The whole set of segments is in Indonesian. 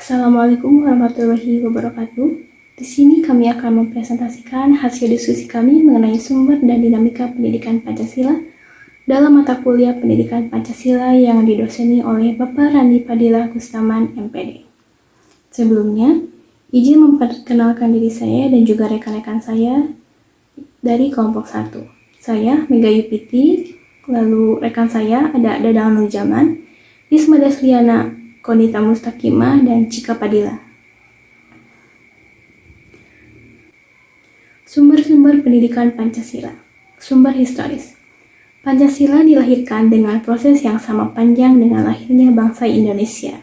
Assalamualaikum warahmatullahi wabarakatuh. Di sini kami akan mempresentasikan hasil diskusi kami mengenai sumber dan dinamika pendidikan Pancasila dalam mata kuliah Pendidikan Pancasila yang didoseni oleh Bapak Randi Padilla Kustaman, MPD. Sebelumnya, izin memperkenalkan diri saya dan juga rekan-rekan saya dari kelompok 1. Saya Mega Yupiti, lalu rekan saya ada Dadang Nurjaman, Isma Desliana, Konita Mustakimah, dan Cika Padilla. Sumber-sumber pendidikan Pancasila. Sumber historis. Pancasila dilahirkan dengan proses yang sama panjang dengan lahirnya bangsa Indonesia.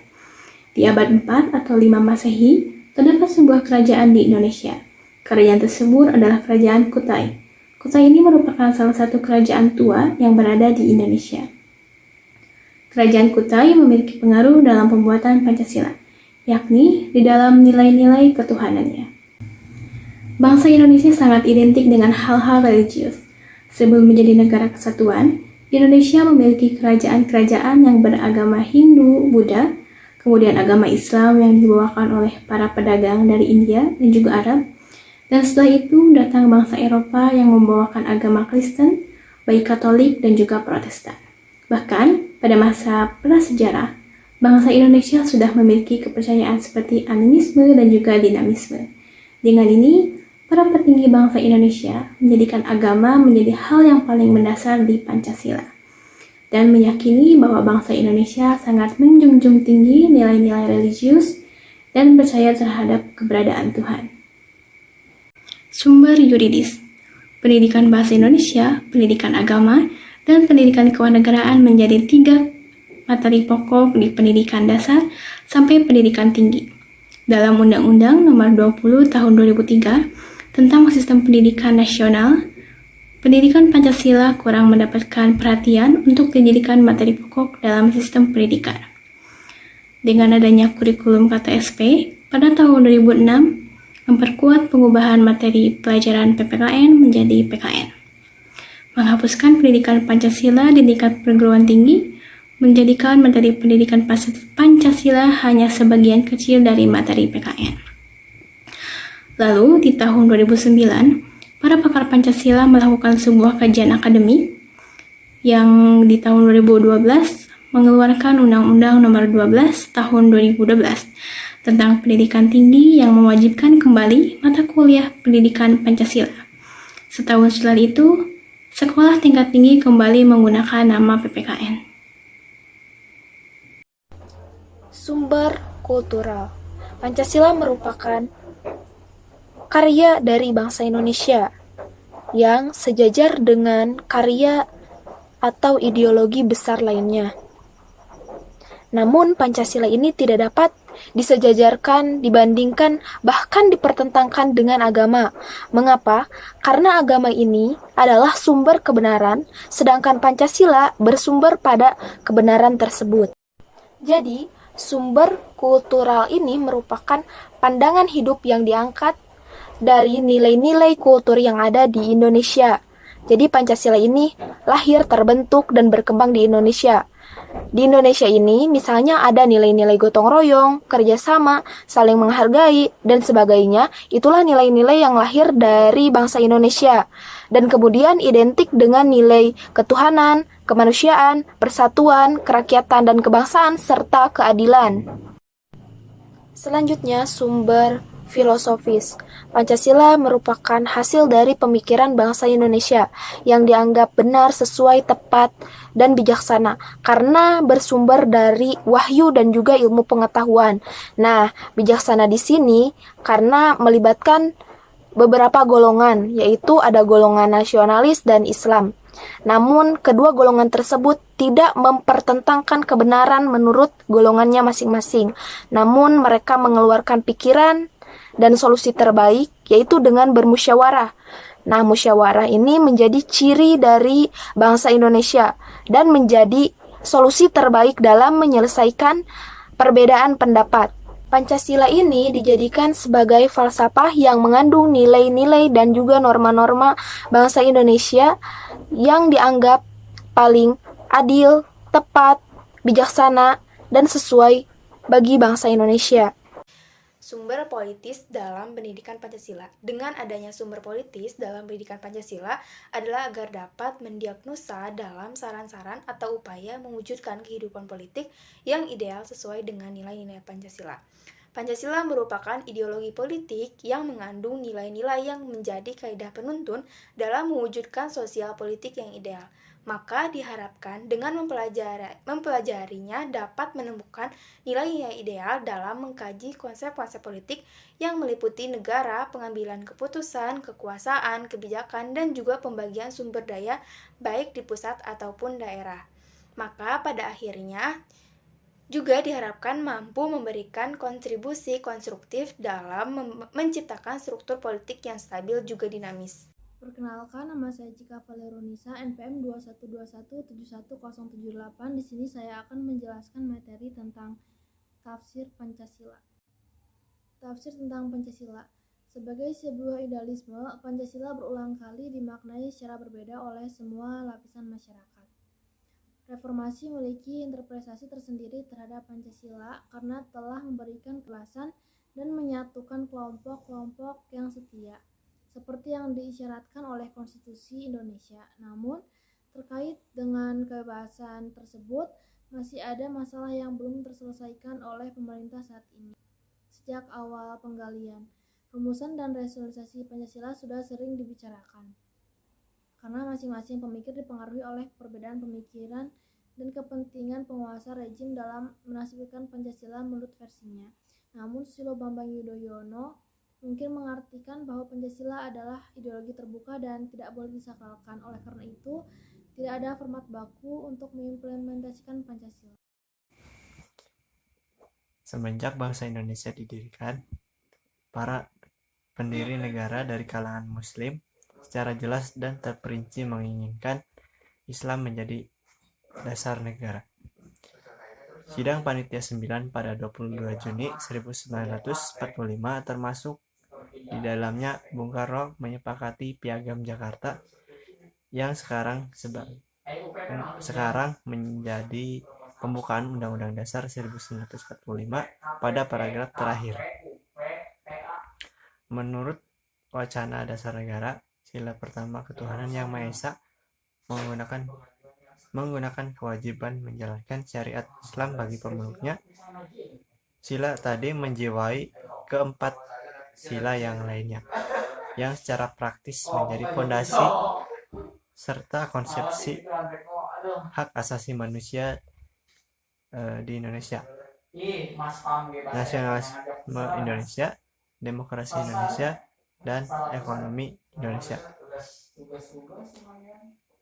Di abad 4 atau 5 Masehi, terdapat sebuah kerajaan di Indonesia. Kerajaan tersebut adalah Kerajaan Kutai. Kutai ini merupakan salah satu kerajaan tua yang berada di Indonesia. Kerajaan Kutai memiliki pengaruh dalam pembuatan Pancasila, yakni di dalam nilai-nilai ketuhanannya. Bangsa Indonesia sangat identik dengan hal-hal religius. Sebelum menjadi negara kesatuan, Indonesia memiliki kerajaan-kerajaan yang beragama Hindu, Buddha, kemudian agama Islam yang dibawakan oleh para pedagang dari India dan juga Arab, dan setelah itu datang bangsa Eropa yang membawakan agama Kristen, baik Katolik dan juga Protestan. Bahkan, pada masa prasejarah, bangsa Indonesia sudah memiliki kepercayaan seperti animisme dan juga dinamisme. Dengan ini, para petinggi bangsa Indonesia menjadikan agama menjadi hal yang paling mendasar di Pancasila, dan meyakini bahwa bangsa Indonesia sangat menjunjung tinggi nilai-nilai religius dan percaya terhadap keberadaan Tuhan. Sumber yuridis. Pendidikan bahasa Indonesia, pendidikan agama, dan pendidikan kewarganegaraan menjadi 3 materi pokok di pendidikan dasar sampai pendidikan tinggi. Dalam Undang-Undang Nomor 20 Tahun 2003 tentang Sistem Pendidikan Nasional, pendidikan Pancasila kurang mendapatkan perhatian untuk dijadikan materi pokok dalam sistem pendidikan. Dengan adanya kurikulum KTSP pada tahun 2006, memperkuat pengubahan materi pelajaran PPKN menjadi PKN. Menghapuskan pendidikan Pancasila di tingkat perguruan tinggi, menjadikan materi pendidikan Pancasila hanya sebagian kecil dari materi PKN. Lalu, di tahun 2009, para pakar Pancasila melakukan sebuah kajian akademik yang di tahun 2012 mengeluarkan Undang-Undang Nomor 12 Tahun 2012 tentang pendidikan tinggi yang mewajibkan kembali mata kuliah pendidikan Pancasila. Setahun setelah itu, sekolah tingkat tinggi kembali menggunakan nama PPKN. Sumber kultural. Pancasila merupakan karya dari bangsa Indonesia yang sejajar dengan karya atau ideologi besar lainnya. Namun Pancasila ini tidak dapat disejajarkan, dibandingkan, bahkan dipertentangkan dengan agama. Mengapa? Karena agama ini adalah sumber kebenaran, sedangkan Pancasila bersumber pada kebenaran tersebut. Jadi, sumber kultural ini merupakan pandangan hidup yang diangkat dari nilai-nilai kultur yang ada di Indonesia. Jadi Pancasila ini lahir, terbentuk, dan berkembang di Indonesia. Di Indonesia ini misalnya ada nilai-nilai gotong royong, kerjasama, saling menghargai, dan sebagainya. Itulah nilai-nilai yang lahir dari bangsa Indonesia. Dan kemudian identik dengan nilai ketuhanan, kemanusiaan, persatuan, kerakyatan, dan kebangsaan, serta keadilan. Selanjutnya, sumber filosofis. Pancasila merupakan hasil dari pemikiran bangsa Indonesia yang dianggap benar, sesuai, tepat, dan bijaksana karena bersumber dari wahyu dan juga ilmu pengetahuan. Nah, bijaksana di sini karena melibatkan beberapa golongan, yaitu ada golongan nasionalis dan Islam. Namun, kedua golongan tersebut tidak mempertentangkan kebenaran menurut golongannya masing-masing. Namun, mereka mengeluarkan pikiran dan solusi terbaik, yaitu dengan bermusyawarah. Nah, musyawarah ini menjadi ciri dari bangsa Indonesia dan menjadi solusi terbaik dalam menyelesaikan perbedaan pendapat. Pancasila ini dijadikan sebagai falsafah yang mengandung nilai-nilai dan juga norma-norma bangsa Indonesia yang dianggap paling adil, tepat, bijaksana, dan sesuai bagi bangsa Indonesia. sumber politis dalam pendidikan Pancasila. Dengan adanya sumber politis dalam pendidikan Pancasila adalah agar dapat mendiagnosa dalam saran-saran atau upaya mewujudkan kehidupan politik yang ideal sesuai dengan nilai-nilai Pancasila. Pancasila merupakan ideologi politik yang mengandung nilai-nilai yang menjadi kaidah penuntun dalam mewujudkan sosial politik yang ideal. Maka diharapkan dengan mempelajarinya dapat menemukan nilai-nilai ideal dalam mengkaji konsep-konsep politik yang meliputi negara, pengambilan keputusan, kekuasaan, kebijakan, dan juga pembagian sumber daya baik di pusat ataupun daerah. Maka pada akhirnya juga diharapkan mampu memberikan kontribusi konstruktif dalam menciptakan struktur politik yang stabil juga dinamis. Perkenalkan, nama saya Cika Valerunisa, NPM 2121711078. Di sini saya akan menjelaskan materi tentang tafsir Pancasila. Tafsir tentang Pancasila. Sebagai sebuah idealisme, Pancasila berulang kali dimaknai secara berbeda oleh semua lapisan masyarakat. Reformasi memiliki interpretasi tersendiri terhadap Pancasila karena telah memberikan kejelasan dan menyatukan kelompok-kelompok yang setia, seperti yang diisyaratkan oleh Konstitusi Indonesia. Namun, terkait dengan kebebasan tersebut, masih ada masalah yang belum terselesaikan oleh pemerintah saat ini. Sejak awal penggalian, rumusan dan resolusi Pancasila sudah sering dibicarakan, karena masing-masing pemikir dipengaruhi oleh perbedaan pemikiran dan kepentingan penguasa rejim dalam menafsirkan Pancasila menurut versinya. Namun, Susilo Bambang Yudhoyono mungkin mengartikan bahwa Pancasila adalah ideologi terbuka dan tidak boleh disakralkan. Oleh karena itu, tidak ada format baku untuk mengimplementasikan Pancasila. Semenjak bangsa Indonesia didirikan, para pendiri negara dari kalangan Muslim secara jelas dan terperinci menginginkan Islam menjadi dasar negara. Sidang Panitia 9 pada 22 Juni 1945 termasuk di dalamnya Bung Karno menyepakati Piagam Jakarta yang sekarang menjadi pembukaan Undang-Undang Dasar 1945 pada paragraf terakhir. Menurut wacana dasar negara, sila pertama ketuhanan yang Maha Esa menggunakan kewajiban menjalankan syariat Islam bagi pemeluknya. Sila tadi menjiwai keempat sila yang lainnya, yang secara praktis menjadi fondasi serta konsepsi hak asasi manusia di Indonesia, nasionalisme Indonesia, demokrasi Indonesia, dan ekonomi Indonesia.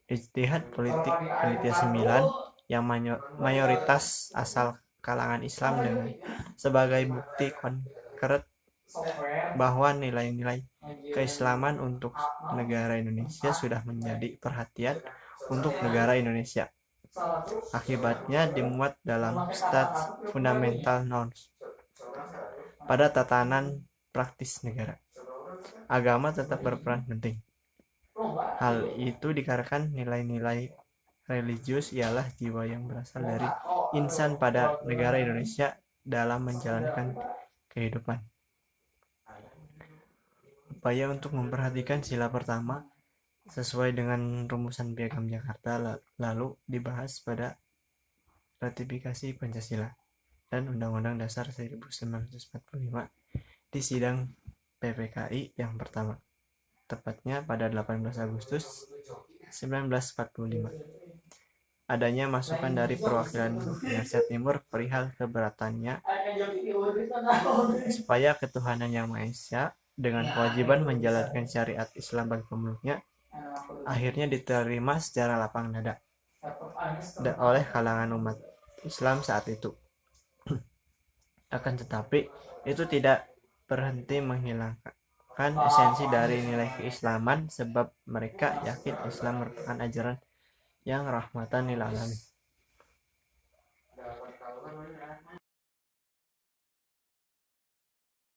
Ijtihad politik Panitia 9 yang mayoritas asal kalangan Islam dengan sebagai bukti konkret bahwa nilai-nilai keislaman untuk negara Indonesia sudah menjadi perhatian untuk negara Indonesia. Akibatnya dimuat dalam Stats Fundamental Norms pada tatanan praktis negara. Agama tetap berperan penting. Hal itu dikarenakan nilai-nilai religius ialah jiwa yang berasal dari insan pada negara Indonesia dalam menjalankan kehidupan. Upaya untuk memperhatikan sila pertama sesuai dengan rumusan Piagam Jakarta lalu dibahas pada ratifikasi Pancasila dan Undang-Undang Dasar 1945 di sidang PPKI yang pertama, tepatnya pada 18 Agustus 1945. Adanya masukan dari perwakilan Indonesia Timur perihal keberatannya supaya ketuhanan yang Maha Esa dengan kewajiban menjalankan syariat Islam bagi pemeluknya akhirnya diterima secara lapang dada oleh kalangan umat Islam saat itu. Akan tetapi itu tidak berhenti menghilangkan esensi dari nilai keislaman, sebab mereka yakin Islam merupakan ajaran yang rahmatan lil alamin.